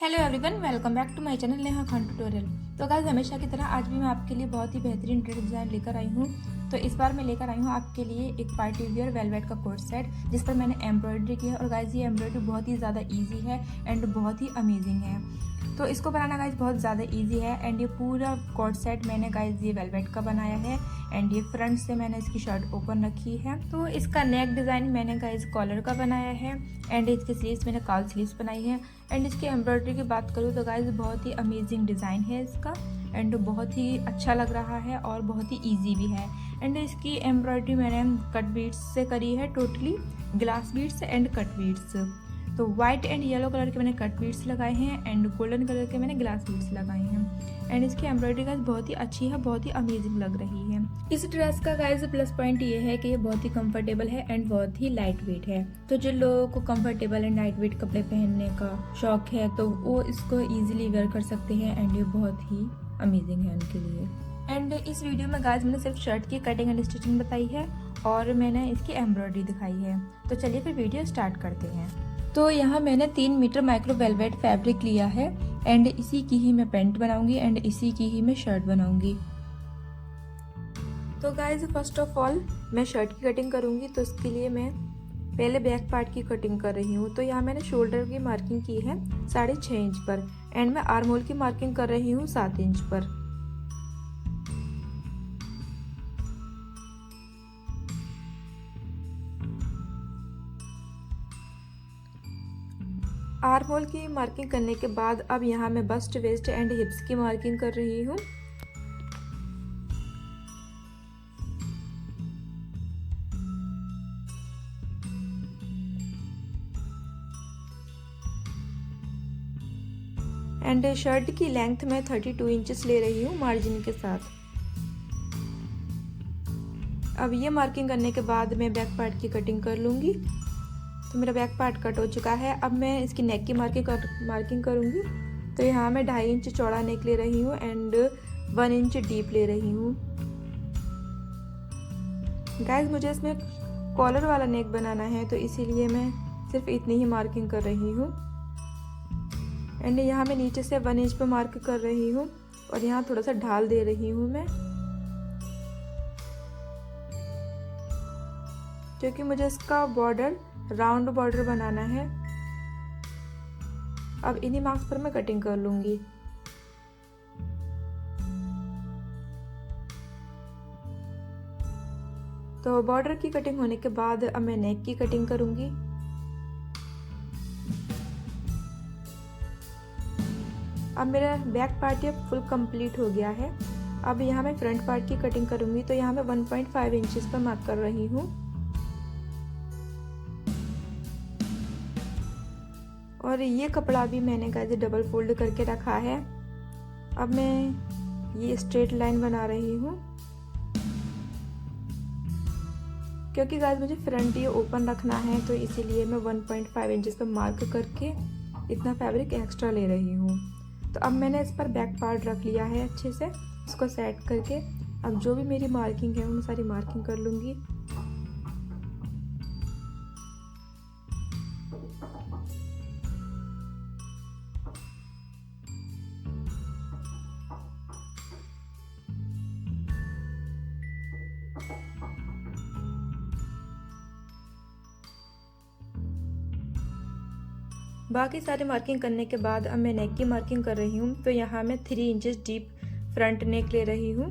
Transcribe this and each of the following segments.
Hello everyone, welcome back to my channel Neha Khan tutorial. तो guys, हमेशा की तरह आज भी मैं आपके लिए बहुत ही बेहतरीन ड्रेस डिज़ाइन लेकर आई हूँ। तो इस बार मैं लेकर आई हूँ आपके लिए एक पार्टी वियर वेलवेट का कोट सेट, जिस पर मैंने एम्ब्रॉयडरी की है। और गाइस, ये एम्ब्रॉयडरी बहुत ही ज़्यादा इजी है एंड बहुत ही अमेजिंग है। तो इसको बनाना गाइस बहुत ज़्यादा इजी है। एंड ये पूरा कोट सेट मैंने गाइस ये वेलवेट का बनाया है। एंड ये फ्रंट से मैंने इसकी शर्ट ओपन रखी है। तो इसका नेक डिज़ाइन मैंने गाइस कॉलर का बनाया है। एंड इसकी स्लीव्स मैंने काल स्लीव्स बनाई है। एंड इसकी एम्ब्रॉयडरी की बात करूँ तो गाइस बहुत ही अमेजिंग डिज़ाइन है इसका। एंड बहुत ही अच्छा लग रहा है और बहुत ही इजी भी है। एंड इसकी एम्ब्रॉयडरी मैंने कट बीड्स से करी है, totally glass beads and cut beads. तो वाइट एंड येलो कलर के मैंने कट बीड्स लगाए हैं एंड गोल्डन कलर के मैंने ग्लास बीड्स लगाए हैं। एंड इसकी एम्ब्रॉयडरी गाइस बहुत ही अच्छी है, बहुत ही अमेजिंग लग रही है। इस ड्रेस का गाइस प्लस पॉइंट ये है कि ये बहुत ही कंफर्टेबल है एंड बहुत ही लाइट वेट है। तो जिन लोगों को कंफर्टेबल एंड लाइट वेट कपड़े पहनने का शौक है तो वो इसको इजीली वेयर कर सकते हैं। एंड ये बहुत ही अमेजिंग है उनके लिए। एंड इस वीडियो में गाइस मैंने सिर्फ शर्ट की कटिंग एंड स्टिचिंग बताई है और मैंने इसकी एम्ब्रॉयडरी दिखाई है। तो चलिए फिर वीडियो स्टार्ट करते हैं। तो यहाँ मैंने 3 मीटर माइक्रो वेलवेट फैब्रिक लिया है एंड इसी की ही मैं पैंट बनाऊंगी एंड इसी की ही मैं शर्ट बनाऊंगी। तो गाइज, फर्स्ट ऑफ ऑल मैं शर्ट की कटिंग करूंगी। तो इसके लिए मैं पहले बैक पार्ट की कटिंग कर रही हूँ। तो यहाँ मैंने शोल्डर की मार्किंग की है 6.5 इंच पर एंड मैं आर्म होल की मार्किंग कर रही हूँ 7 इंच पर। आर्म होल की मार्किंग करने के बाद अब यहाँ मैं बस्ट, वेस्ट एंड हिप्स की मार्किंग कर रही हूँ। एंड शर्ट की लेंथ में 32 इंचेस ले रही हूँ मार्जिन के साथ। अब ये मार्किंग करने के बाद मैं बैक पार्ट की कटिंग कर लूँगी। तो मेरा बैक पार्ट कट हो चुका है। अब मैं इसकी नेक की मार्किंग करूँगी। तो यहाँ मैं 2.5 इंच चौड़ा नेक ले रही हूँ एंड 1 इंच डीप ले रही हूँ। गाइस, मुझे इसमें कॉलर वाला नेक बनाना है तो इसीलिए मैं सिर्फ इतनी ही मार्किंग कर रही हूँ। एंड यहाँ मैं नीचे से 1 इंच पे मार्क कर रही हूँ और यहाँ थोड़ा सा ढाल दे रही हूँ मैं, क्योंकि मुझे इसका बॉर्डर राउंड बॉर्डर बनाना है। अब इन्हीं मार्क्स पर मैं कटिंग कर लूंगी। तो बॉर्डर की कटिंग होने के बाद अब मैं नेक की कटिंग करूंगी। अब मेरा बैक पार्ट ये फुल कंप्लीट हो गया है। अब यहाँ मैं फ्रंट पार्ट की कटिंग करूंगी। तो यहाँ मैं 1.5 इंचेस पर मार्क कर रही हूँ और ये कपड़ा भी मैंने गाइस डबल फोल्ड करके रखा है। अब मैं ये स्ट्रेट लाइन बना रही हूँ, क्योंकि गाइस मुझे फ्रंट ये ओपन रखना है तो इसीलिए मैं 1.5 इंचेस पर मार्क करके इतना फैब्रिक एक्स्ट्रा ले रही हूँ। तो अब मैंने इस पर बैक पार्ट रख लिया है अच्छे से, इसको सेट करके अब जो भी मेरी मार्किंग है मैं सारी मार्किंग कर लूँगी। बाकी सारी मार्किंग करने के बाद अब मैं नेक की मार्किंग कर रही हूँ। तो यहाँ मैं 3 इंचेस डीप फ्रंट नेक ले रही हूँ।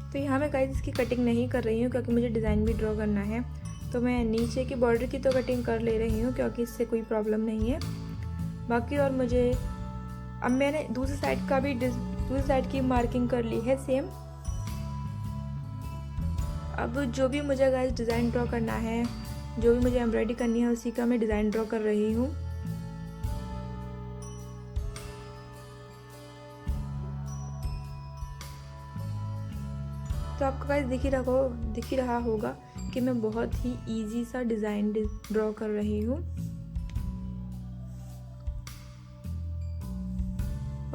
तो यहाँ मैं गाइस इसकी कटिंग नहीं कर रही हूँ क्योंकि मुझे डिज़ाइन भी ड्रॉ करना है। तो मैं नीचे की बॉर्डर की तो कटिंग कर ले रही हूँ क्योंकि इससे कोई प्रॉब्लम नहीं है बाकी। और मुझे अब मैंने दूसरी साइड की मार्किंग कर ली है सेम। अब जो भी मुझे गाइस डिज़ाइन ड्रॉ करना है, जो भी मुझे एम्ब्रॉयडरी करनी है उसी का मैं डिज़ाइन ड्रॉ कर रही हूँ। तो आपको गाइस दिख ही रहा होगा कि मैं बहुत ही इजी सा डिज़ाइन ड्रॉ कर रही हूँ।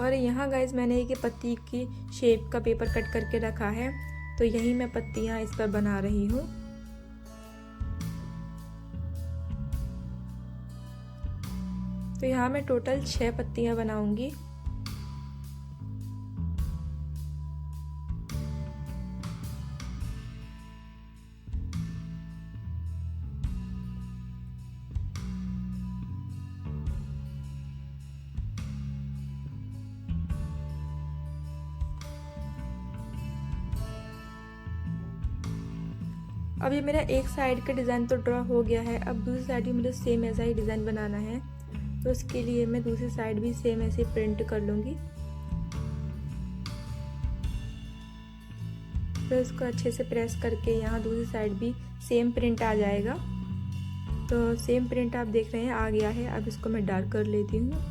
और यहाँ गाइज मैंने एक पत्ती की शेप का पेपर कट करके रखा है। तो यही मैं पत्तियां इस पर बना रही हूँ। तो यहाँ मैं टोटल 6 पत्तियां बनाऊंगी। अब ये मेरा एक साइड का डिज़ाइन तो ड्रॉ हो गया है। अब दूसरी साइड भी मुझे सेम ऐसा ही डिज़ाइन बनाना है, तो उसके लिए मैं दूसरी साइड भी सेम ऐसे प्रिंट कर लूँगी। फिर इसको अच्छे से प्रेस करके यहाँ दूसरी साइड भी सेम प्रिंट आ जाएगा। तो सेम प्रिंट आप देख रहे हैं आ गया है। अब इसको मैं डार्क कर लेती हूँ।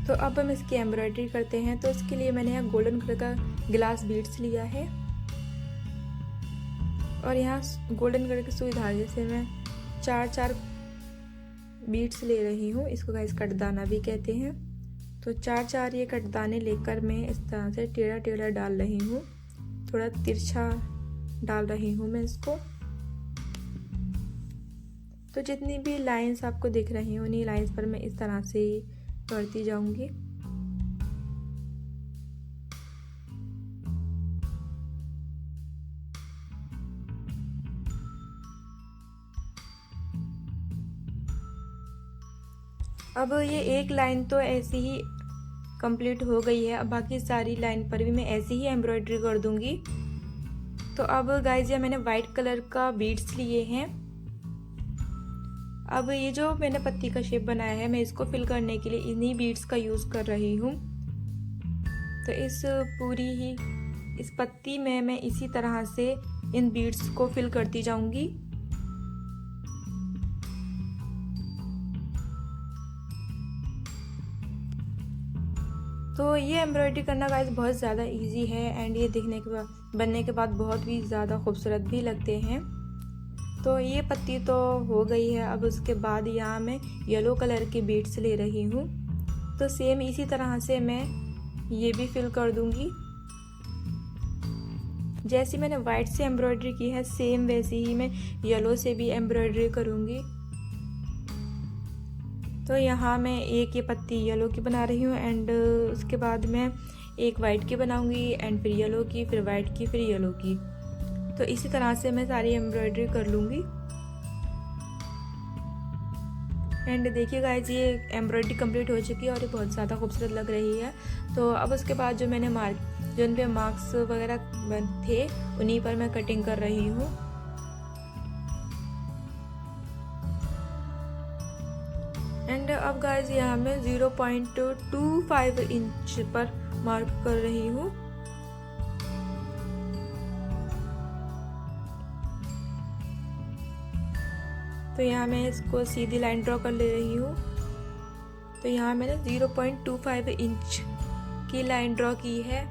तो अब हम इसकी एम्ब्रॉयडरी करते हैं। तो इसके लिए मैंने यहाँ गोल्डन कलर का ग्लास बीड्स लिया है और यहाँ गोल्डन कलर की सुई धागे से मैं 4 बीड्स ले रही हूँ। इसको गाइस कटदाना भी कहते हैं। तो 4 ये कटदाने लेकर मैं इस तरह से टेढ़ा टेढ़ा डाल रही हूँ, थोड़ा तिरछा डाल रही हूँ मैं इसको। तो जितनी भी लाइंस आपको दिख रही हैं उन्हीं लाइंस पर मैं इस तरह से करती जाऊंगी। अब ये एक लाइन तो ऐसी ही कंप्लीट हो गई है। अब बाकी सारी लाइन पर भी मैं ऐसी ही एम्ब्रॉयडरी कर दूंगी। तो अब गाइस ये मैंने वाइट कलर का बीड्स लिए हैं। अब ये जो मैंने पत्ती का शेप बनाया है मैं इसको फिल करने के लिए इन्हीं बीड्स का यूज़ कर रही हूँ। तो इस पत्ती में मैं इसी तरह से इन बीड्स को फिल करती जाऊंगी। तो ये एम्ब्रॉयडरी करना गाइस बहुत ज़्यादा इजी है एंड ये दिखने के बाद बनने के बाद बहुत भी ज़्यादा खूबसूरत भी लगते हैं। तो ये पत्ती तो हो गई है। अब उसके बाद यहाँ मैं येलो कलर के बीड्स ले रही हूँ। तो सेम इसी तरह से मैं ये भी फिल कर दूंगी। जैसी मैंने वाइट से एम्ब्रॉयडरी की है सेम वैसी ही मैं येलो से भी एम्ब्रॉयडरी करूँगी। तो यहाँ मैं एक ये पत्ती येलो की बना रही हूँ एंड उसके बाद मैं एक वाइट की बनाऊँगी एंड फिर येलो की, फिर वाइट की, फिर येलो की। तो इसी तरह से मैं सारी एम्ब्रॉयडरी कर लूँगी। एंड देखिए गाइस ये एम्ब्रॉयडरी कंप्लीट हो चुकी है और ये बहुत ज़्यादा खूबसूरत लग रही है। तो अब उसके बाद जो मैंने जो उन पे मार्क्स वगैरह थे उन्हीं पर मैं कटिंग कर रही हूँ। एंड अब गाइस यहाँ मैं 0.25 इंच पर मार्क कर रही हूँ। तो यहाँ मैं इसको सीधी लाइन ड्रॉ कर ले रही हूँ। तो यहाँ मैंने 0.25 इंच की लाइन ड्रॉ की है।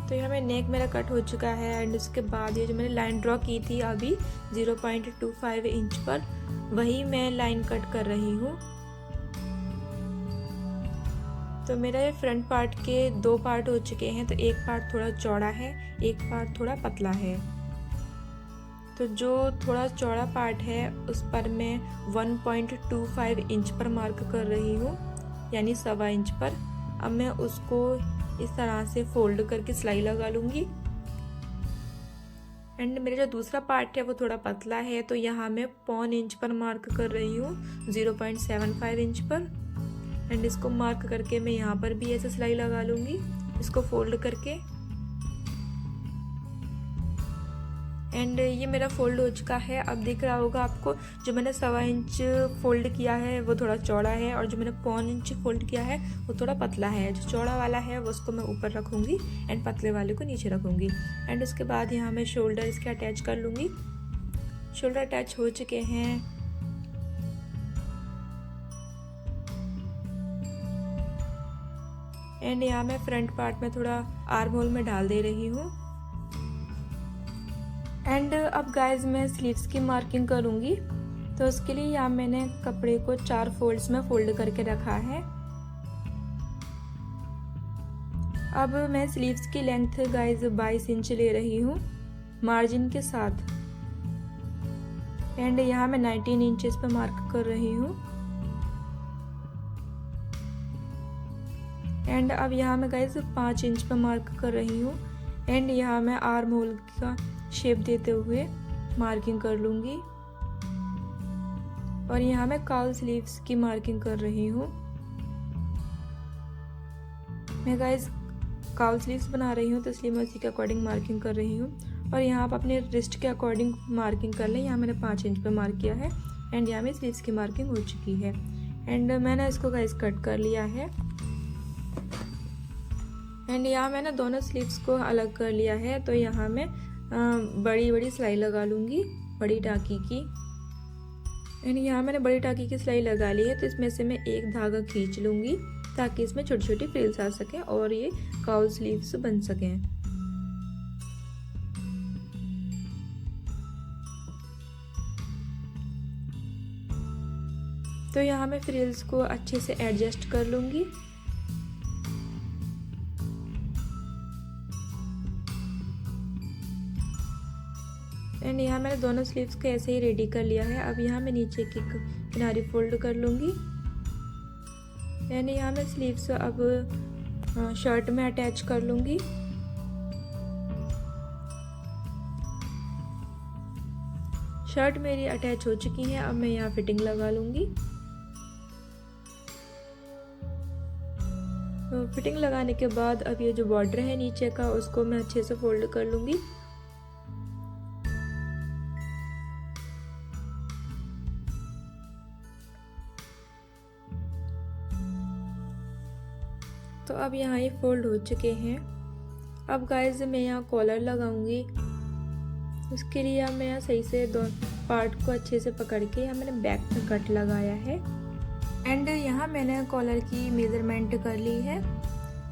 तो यहाँ मैं नेक मेरा कट हो चुका है एंड उसके बाद ये जो मैंने लाइन ड्रॉ की थी अभी 0.25 इंच पर, वही मैं लाइन कट कर रही हूँ। तो मेरा ये फ्रंट पार्ट के 2 पार्ट हो चुके हैं। तो एक पार्ट थोड़ा चौड़ा है, एक पार्ट थोड़ा पतला है। तो जो थोड़ा चौड़ा पार्ट है उस पर मैं 1.25 इंच पर मार्क कर रही हूँ, यानी 1.25 इंच पर। अब मैं उसको इस तरह से फोल्ड करके सिलाई लगा लूँगी। एंड मेरा जो दूसरा पार्ट है वो थोड़ा पतला है, तो यहाँ मैं 0.25 इंच पर मार्क कर रही हूँ 0.75 इंच पर। एंड इसको मार्क करके मैं यहाँ पर भी ऐसे सिलाई लगा लूँगी, इसको फोल्ड करके। एंड ये मेरा फोल्ड हो चुका है। अब दिख रहा होगा आपको जो मैंने 1.25 इंच फोल्ड किया है वो थोड़ा चौड़ा है और जो मैंने 0.25 इंच फोल्ड किया है वो थोड़ा पतला है। जो चौड़ा वाला है वो उसको मैं ऊपर रखूँगी एंड पतले वाले को नीचे रखूँगी। एंड उसके बाद यहाँ मैं शोल्डर इसके अटैच कर लूँगी। शोल्डर अटैच हो चुके हैं। एंड यहाँ मैं फ्रंट पार्ट में थोड़ा आर्म होल में डाल दे रही हूँ। एंड अब गाइज मैं स्लीव्स की मार्किंग करूँगी। तो उसके लिए यहाँ मैंने कपड़े को 4 फोल्ड्स में फोल्ड करके रखा है। अब मैं स्लीव्स की लेंथ गाइज 22 इंच ले रही हूँ मार्जिन के साथ। एंड यहाँ मैं 19 इंचेस पे मार्क कर रही हूँ। एंड अब यहाँ मैं गाइज 5 इंच पे मार्क कर रही हूँ। एंड यहाँ मैं आर्म होल का शेप देते हुए मार्किंग कर लूँगी। और यहाँ मैं काउल स्लीव्स की मार्किंग कर रही हूँ। मैं गाइज काउल स्लीव्स बना रही हूँ तो इसलिए मैं उसी के अकॉर्डिंग मार्किंग कर रही हूँ। और यहाँ आप अपने रिस्ट के अकॉर्डिंग मार्किंग कर लें। यहाँ मैंने 5 इंच पे मार्क किया है। एंड यहाँ में स्लीव्स की मार्किंग हो चुकी है। एंड मैंने इसको गाइस कट कर लिया है। एंड यहाँ मैंने दोनों स्लीव्स को अलग कर लिया है। तो यहाँ मैं बड़ी बड़ी सिलाई लगा लूँगी, बड़ी टाँकी की। एंड यहाँ मैंने बड़ी टाँकी की सिलाई लगा ली है। तो इसमें से मैं एक धागा खींच लूँगी ताकि इसमें छोटी छोटी फ्रिल्स आ सकें और ये काउल स्लीव्स बन सकें। तो यहाँ मैं फ्रिल्स को अच्छे से एडजस्ट कर लूँगी। एंड यहाँ मैंने दोनों स्लीव्स को ऐसे ही रेडी कर लिया है। अब यहाँ मैं नीचे की किनारी फोल्ड कर लूँगी। एंड यहाँ मैं स्लीव्स अब शर्ट में अटैच कर लूँगी। शर्ट मेरी अटैच हो चुकी है। अब मैं यहाँ फिटिंग लगा लूँगी। तो फिटिंग लगाने के बाद अब ये जो बॉर्डर है नीचे का उसको मैं अच्छे से फोल्ड कर लूँगी। तो अब यहाँ ये फोल्ड हो चुके हैं। अब गाइज मैं यहाँ कॉलर लगाऊंगी। उसके लिए अब मैं यहाँ सही से दो पार्ट को अच्छे से पकड़ के यहाँ मैंने बैक में कट लगाया है। एंड यहाँ मैंने कॉलर की मेजरमेंट कर ली है।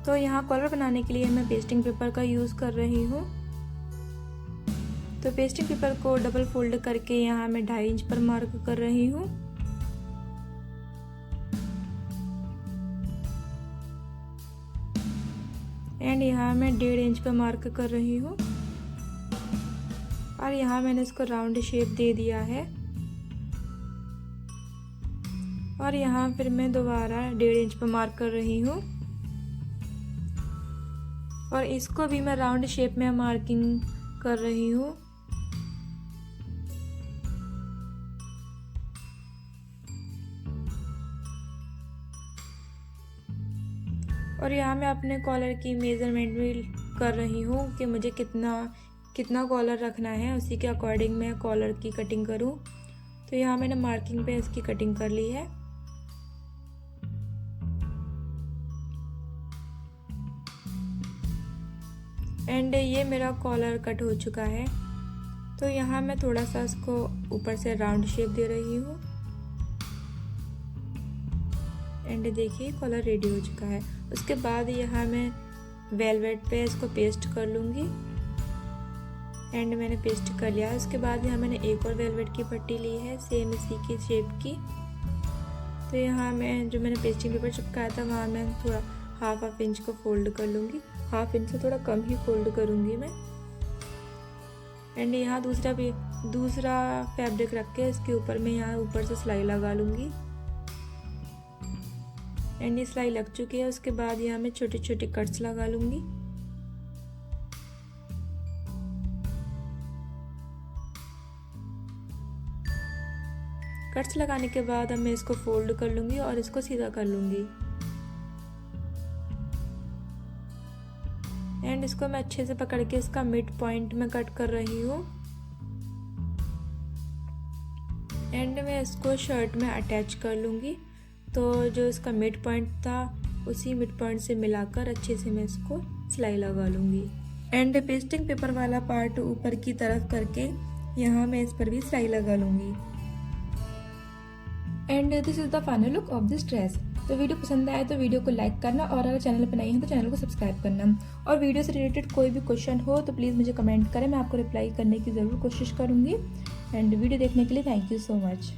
तो यहाँ कॉलर बनाने के लिए मैं पेस्टिंग पेपर का यूज़ कर रही हूँ। तो पेस्टिंग पेपर को डबल फोल्ड करके यहाँ मैं 2.5 इंच पर मार्क कर रही हूँ। एंड यहाँ मैं 1.5 इंच पर मार्क कर रही हूँ। और यहाँ मैंने इसको राउंड शेप दे दिया है। और यहाँ फिर मैं दोबारा 1.5 इंच पर मार्क कर रही हूँ। और इसको भी मैं राउंड शेप में मार्किंग कर रही हूँ। और यहाँ मैं अपने कॉलर की मेज़रमेंट भी कर रही हूँ कि मुझे कितना कॉलर रखना है, उसी के अकॉर्डिंग मैं कॉलर की कटिंग करूँ। तो यहाँ मैंने मार्किंग पे इसकी कटिंग कर ली है। एंड ये मेरा कॉलर कट हो चुका है। तो यहाँ मैं थोड़ा सा इसको ऊपर से राउंड शेप दे रही हूँ। एंड देखिए कॉलर रेडी हो चुका है। उसके बाद यहाँ मैं वेलवेट पे इसको पेस्ट कर लूँगी। एंड मैंने पेस्ट कर लिया है। उसके बाद यहाँ मैंने एक और वेलवेट की पट्टी ली है सेम इसी की शेप की। तो यहाँ मैं जो मैंने पेस्टिंग पेपर चिपकाया था वहाँ मैं थोड़ा हाफ इंच को फोल्ड कर लूँगी। हाफ इंच से थोड़ा कम ही फोल्ड करूँगी मैं। एंड यहाँ दूसरा फैब्रिक रख के इसके ऊपर मैं यहाँ ऊपर से सिलाई लगा लूँगी। एंड ये सिलाई लग चुकी है। उसके बाद यहाँ मैं छोटे छोटे कट्स लगा लूँगी। कट्स लगाने के बाद अब मैं इसको फोल्ड कर लूँगी और इसको सीधा कर लूँगी। एंड इसको मैं अच्छे से पकड़ के इसका मिड पॉइंट में कट कर रही हूँ। एंड मैं इसको शर्ट में अटैच कर लूँगी। तो जो इसका मिड पॉइंट था उसी मिड पॉइंट से मिलाकर अच्छे से मैं इसको सिलाई लगा लूँगी। एंड पेस्टिंग पेपर वाला पार्ट ऊपर की तरफ करके यहाँ मैं इस पर भी सिलाई लगा लूँगी। And this is the final look of this dress. तो वीडियो पसंद आए तो वीडियो को लाइक करना और अगर चैनल पर नए हैं तो चैनल को सब्सक्राइब करना। और वीडियो से रिलेटेड कोई भी क्वेश्चन हो तो प्लीज़ मुझे कमेंट करें, मैं आपको रिप्लाई करने की ज़रूर कोशिश करूँगी। एंड वीडियो देखने के लिए थैंक यू सो मच।